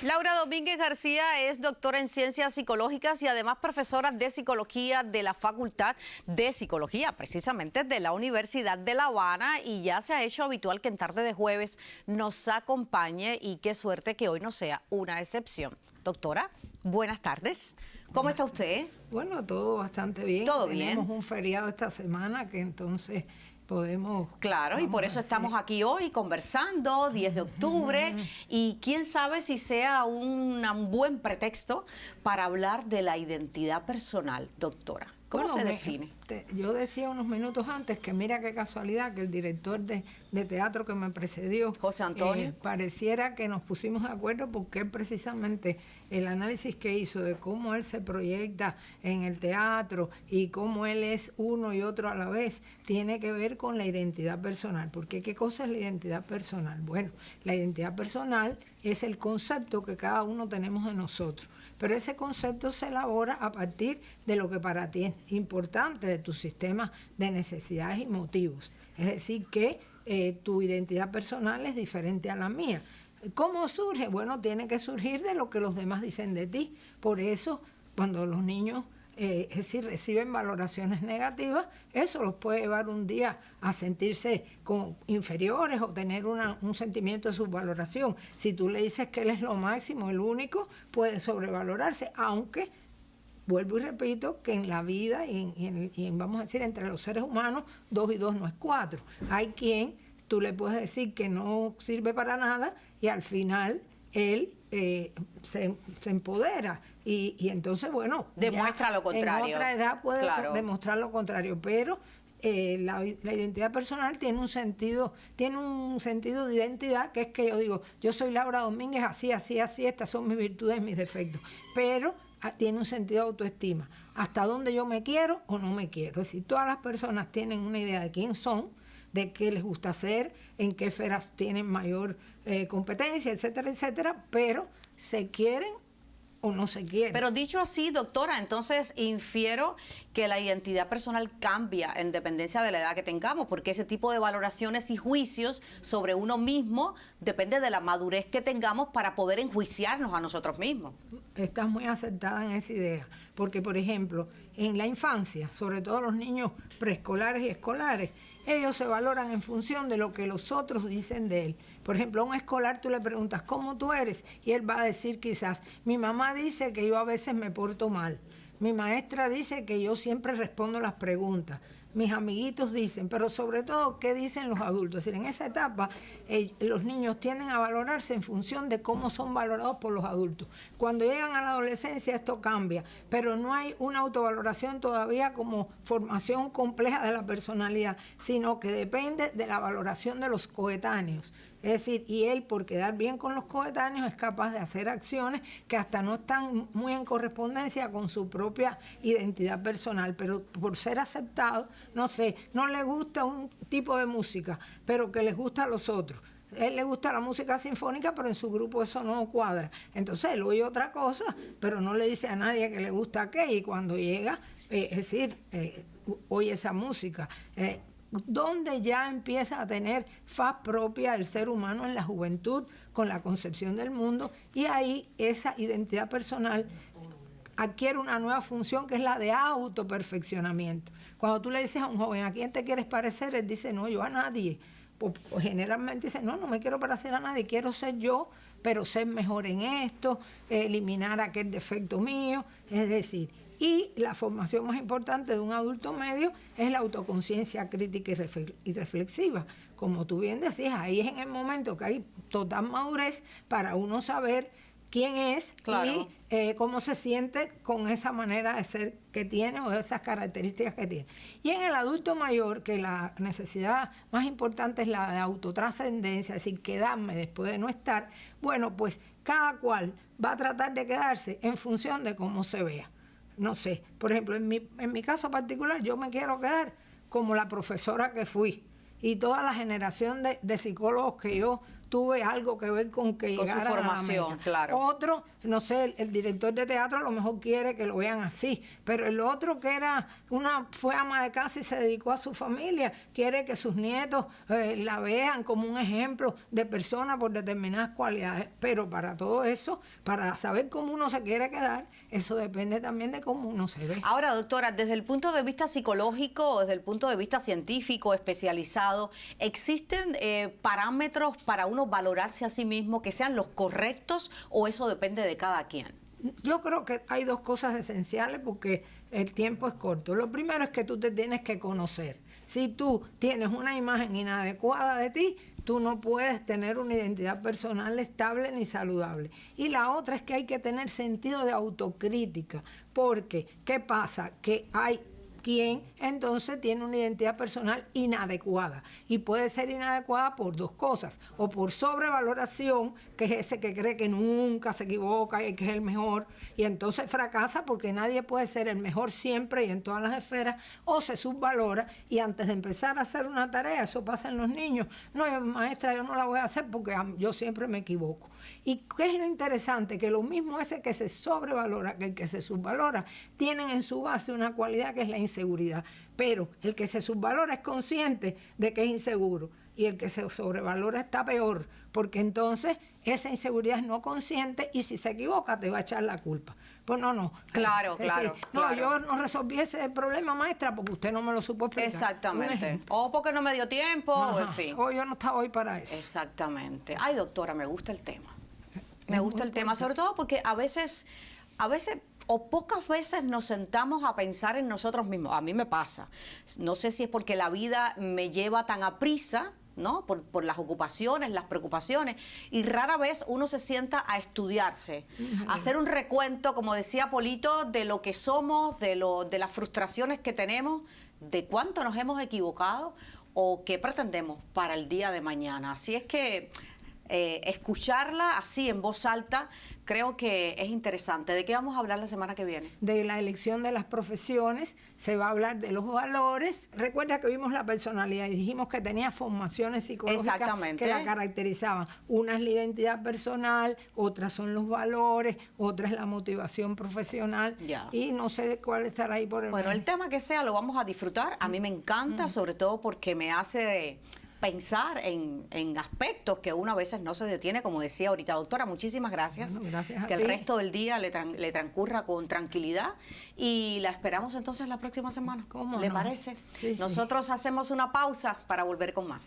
Laura Domínguez García es doctora en Ciencias Psicológicas y además profesora de Psicología de la Facultad de Psicología, precisamente de la Universidad de La Habana, y ya se ha hecho habitual que en tarde de jueves nos acompañe y qué suerte que hoy no sea una excepción. Doctora, buenas tardes. ¿Cómo está usted? Bueno, todo bastante bien. ¿Todo bien? Tenemos un feriado esta semana que entonces podemos... Claro, y por eso estamos aquí hoy conversando, 10 de octubre, y quién sabe si sea un buen pretexto para hablar de la identidad personal, doctora. ¿Cómo se define? Yo decía unos minutos antes que mira qué casualidad que el director de teatro que me precedió, José Antonio, pareciera que nos pusimos de acuerdo porque él precisamente el análisis que hizo de cómo él se proyecta en el teatro y cómo él es uno y otro a la vez, tiene que ver con la identidad personal. Porque ¿qué cosa es la identidad personal? Bueno, la identidad personal es el concepto que cada uno tenemos de nosotros, pero ese concepto se elabora a partir de lo que para ti es importante, de tu sistema de necesidades y motivos. Es decir, que tu identidad personal es diferente a la mía. ¿Cómo surge? Bueno, tiene que surgir de lo que los demás dicen de ti. Por eso, cuando los niños es decir, reciben valoraciones negativas, eso los puede llevar un día a sentirse como inferiores o tener un sentimiento de subvaloración. Si tú le dices que él es lo máximo, el único, puede sobrevalorarse, aunque, vuelvo y repito, que en la vida y vamos a decir, entre los seres humanos, 2 y 2 no es 4. Hay quien tú le puedes decir que no sirve para nada y al final él se empodera y entonces, bueno, demuestra lo contrario. En otra edad puede demostrar lo contrario, pero la identidad personal tiene un sentido de identidad, que es que yo digo, yo soy Laura Domínguez, así, así, así, estas son mis virtudes y mis defectos, pero tiene un sentido de autoestima, hasta dónde yo me quiero o no me quiero. Es decir, todas las personas tienen una idea de quién son, de qué les gusta hacer, en qué esferas tienen mayor competencia, etcétera, etcétera, pero se quieren o no se quieren. Pero dicho así, doctora, entonces infiero que la identidad personal cambia en dependencia de la edad que tengamos, porque ese tipo de valoraciones y juicios sobre uno mismo depende de la madurez que tengamos para poder enjuiciarnos a nosotros mismos. Estás muy acertada en esa idea, porque por ejemplo, en la infancia, sobre todo los niños preescolares y escolares, ellos se valoran en función de lo que los otros dicen de él. Por ejemplo, a un escolar tú le preguntas, ¿cómo tú eres? Y él va a decir quizás, mi mamá dice que yo a veces me porto mal. Mi maestra dice que yo siempre respondo las preguntas. Mis amiguitos dicen, pero sobre todo, ¿qué dicen los adultos? Es decir, en esa etapa, los niños tienden a valorarse en función de cómo son valorados por los adultos. Cuando llegan a la adolescencia, esto cambia, pero no hay una autovaloración todavía como formación compleja de la personalidad, sino que depende de la valoración de los coetáneos. Es decir, y él, por quedar bien con los coetáneos, es capaz de hacer acciones que hasta no están muy en correspondencia con su propia identidad personal, pero por ser aceptado, no sé, no le gusta un tipo de música, pero que les gusta a los otros. A él le gusta la música sinfónica, pero en su grupo eso no cuadra. Entonces él oye otra cosa, pero no le dice a nadie que le gusta qué, y cuando llega, es decir, oye esa música. Donde ya empieza a tener faz propia el ser humano en la juventud, con la concepción del mundo, y ahí esa identidad personal adquiere una nueva función que es la de autoperfeccionamiento. Cuando tú le dices a un joven, ¿a quién te quieres parecer? Él dice, no, yo a nadie. Pues generalmente dice, no me quiero parecer a nadie, quiero ser yo, pero ser mejor en esto, eliminar aquel defecto mío, es decir, y la formación más importante de un adulto medio es la autoconciencia crítica y reflexiva. Como tú bien decías, ahí es en el momento que hay total madurez para uno saber quién es, claro, y cómo se siente con esa manera de ser que tiene o esas características que tiene. Y en el adulto mayor, que la necesidad más importante es la de autotrascendencia, es decir, quedarme después de no estar, bueno, pues cada cual va a tratar de quedarse en función de cómo se vea. No sé, por ejemplo, en mi caso particular, yo me quiero quedar como la profesora que fui. Y toda la generación de psicólogos que yo tuve algo que ver con que Con su llegaran a la formación, meta. claro. Otro, no sé, el director de teatro a lo mejor quiere que lo vean así, pero el otro que fue ama de casa y se dedicó a su familia, quiere que sus nietos la vean como un ejemplo de persona por determinadas cualidades. Pero para todo eso, para saber cómo uno se quiere quedar, eso depende también de cómo uno se ve. Ahora, doctora, desde el punto de vista psicológico o desde el punto de vista científico especializado, ¿existen parámetros para uno valorarse a sí mismo que sean los correctos o eso depende de cada quien? Yo creo que hay dos cosas esenciales porque el tiempo es corto. Lo primero es que tú te tienes que conocer. Si tú tienes una imagen inadecuada de ti, tú no puedes tener una identidad personal estable ni saludable. Y la otra es que hay que tener sentido de autocrítica, porque ¿qué pasa? Que hay quien entonces tiene una identidad personal inadecuada y puede ser inadecuada por dos cosas, o por sobrevaloración, que es ese que cree que nunca se equivoca y que es el mejor y entonces fracasa porque nadie puede ser el mejor siempre y en todas las esferas, o se subvalora y antes de empezar a hacer una tarea, eso pasa en los niños, no, maestra, yo no la voy a hacer porque yo siempre me equivoco. ¿Y qué es lo interesante? Que lo mismo ese que se sobrevalora que el que se subvalora tienen en su base una cualidad que es la inseguridad. Pero el que se subvalora es consciente de que es inseguro y el que se sobrevalora está peor, porque entonces esa inseguridad es no consciente y si se equivoca te va a echar la culpa. Pues no. Claro, Es decir, claro. yo no resolví ese problema, maestra, porque usted no me lo supo explicar. Exactamente. O porque no me dio tiempo, o en fin. O yo no estaba hoy para eso. Exactamente. Ay, doctora, me gusta el tema. Me Es gusta muy el tema, sobre todo porque a veces o pocas veces nos sentamos a pensar en nosotros mismos. A mí me pasa. No sé si es porque la vida me lleva tan a prisa, ¿no? Por las ocupaciones, las preocupaciones, y rara vez uno se sienta a estudiarse, a hacer un recuento, como decía Polito, de lo que somos, de las frustraciones que tenemos, de cuánto nos hemos equivocado o qué pretendemos para el día de mañana. Así es que escucharla así en voz alta creo que es interesante. ¿De qué vamos a hablar la semana que viene? De la elección de las profesiones, se va a hablar de los valores. Recuerda que vimos la personalidad y dijimos que tenía formaciones psicológicas que la caracterizaban. Una es la identidad personal, otras son los valores, otra es la motivación profesional. Ya. Y no sé cuál estará ahí por el Bueno, medio. el tema que sea lo vamos a disfrutar. A mí me encanta, sobre todo porque me hace pensar en aspectos que uno a veces no se detiene, como decía ahorita. Doctora, muchísimas gracias. Bueno, gracias a que ti. el resto del día le transcurra con tranquilidad y la esperamos entonces la próxima semana. ¿Cómo ¿Le no? parece? Sí, sí. Nosotros hacemos una pausa para volver con más.